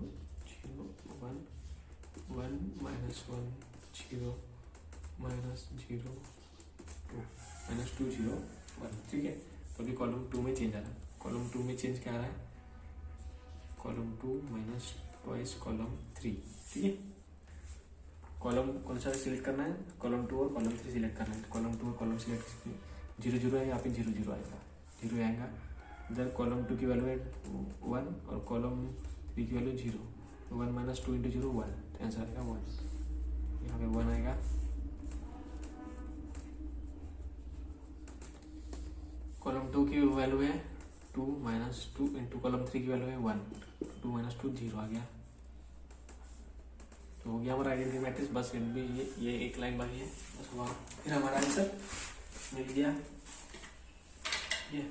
0 1 1 -1 0 -0 2 -2 0 1, ठीक है। तो अभी कॉलम 2 में चेंज आ रहा है, कॉलम 2 में चेंज क्या आ रहा है, कॉलम 2 माइनस ट्वाइस कॉलम 3, ठीक है। कॉलम कौन सा सिलेक्ट करना है, कॉलम 2 और कॉलम 3 सिलेक्ट करना है। कॉलम 2 और कॉलम सिलेक्ट 0 0 है, यहाँ पे 0 0 आएगा, 0 आएगा। इधर कॉलम 2 की वैल्यू है 1 और कॉलम 3 की वैल्यू 0, 1 माइनस 2 इंटू 0 1, तो आंसर आएगा 1, यहाँ पे 1 आएगा। कॉलम 2 की वैल्यू है 2 माइनस 2 इंटू कॉलम 3 की वैल्यू है 1, 2 माइनस 2 0 आ गया। तो हो गया हमारा आइडेंटिटी मैट्रिक्स। बस ये एक लाइन बाकी है, बस हुआ, फिर हमारा आंसर मिल गया ये।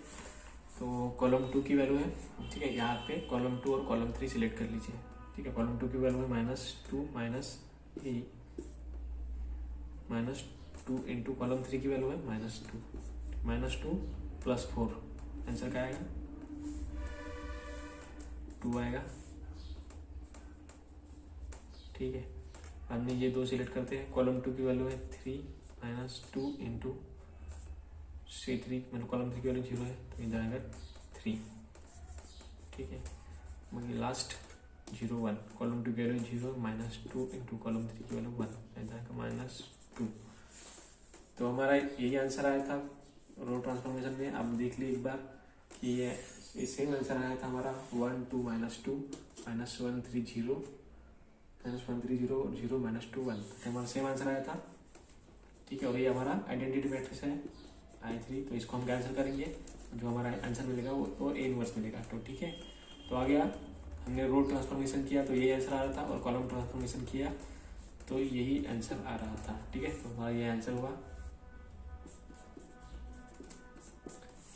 तो कॉलम 2 की वैल्यू है, ठीक है, यहाँ पे कॉलम 2 और कॉलम 3 सिलेक्ट कर लीजिए, ठीक है। कॉलम 2 की वैल्यू है -2 माइनस 2 इंटू कॉलम 3 की वैल्यू है -2 प्लस 4, आंसर क्या आएगा, 2 आएगा, ठीक है। हमने ये 2 सिलेक्ट करते हैं, कॉलम 2 की वैल्यू है 3 माइनस 2 इंटू C3, मतलब कॉलम 3 की वैल्यू 0 है, तो इधर आएगा 3, ठीक है। मगर लास्ट 0 1, कॉलम 2 की वैल्यू 0 माइनस 2 इंटू कॉलम 3 की वैल्यू 1, इधर आएगा -2। तो हमारा यही आंसर आया था रो ट्रांसफॉर्मेशन में। आप देख लीजिए एक बार कि ये सेम आंसर आया था हमारा 1 2 -2 -1 3 0 -1 3 0 0 -2 1, तो हमारा सेम आंसर आया था, ठीक है। और ये हमारा आइडेंटिटी मैट्रिक्स है I3, तो इसको हम कैंसिल करेंगे, जो हमारा आंसर मिलेगा वो A इनवर्स मिलेगा, तो ठीक है। तो आ गया, हमने रो ट्रांसफॉर्मेशन किया तो यही आंसर आ रहा था, और कॉलम ट्रांसफॉर्मेशन किया तो यही आंसर आ रहा था, ठीक है। तो हमारा ये आंसर हुआ,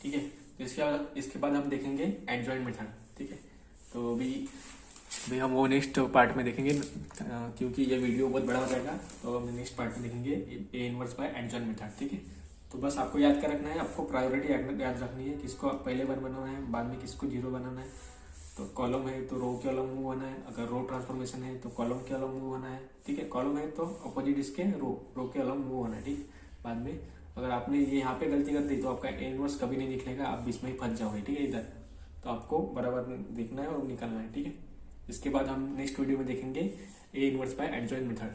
ठीक है। इसके बाद हम देखेंगे एडजॉइंट मेथड, ठीक है। तो अभी हम वो नेक्स्ट पार्ट में देखेंगे, क्योंकि ये वीडियो बहुत बड़ा हो जाएगा, तो हम नेक्स्ट पार्ट में देखेंगे A inverse by adjoint method, ठीक है। तो बस आपको याद कर रखना है, आपको प्रायोरिटी याद रखनी है, किसको पहले 1 बनाना है, बाद में किसको 0 बनाना है। तो कॉलम है तो रो के अलग मूव होना है, अगर रो ट्रांसफॉर्मेशन है तो कॉलम के अलग मूव होना है, ठीक है। कॉलम है तो अपोजिट इसके रो के अलग मूव होना है, ठीक। बाद में अगर आपने ये यहाँ पे गलती कर दी तो आपका ए इनवर्स कभी नहीं निकलेगा, आप बीच में ही फंस जाओगे, ठीक है। इधर तो आपको बराबर देखना है और निकालना है, ठीक है। इसके बाद हम नेक्स्ट वीडियो में देखेंगे A inverse by adjoint method.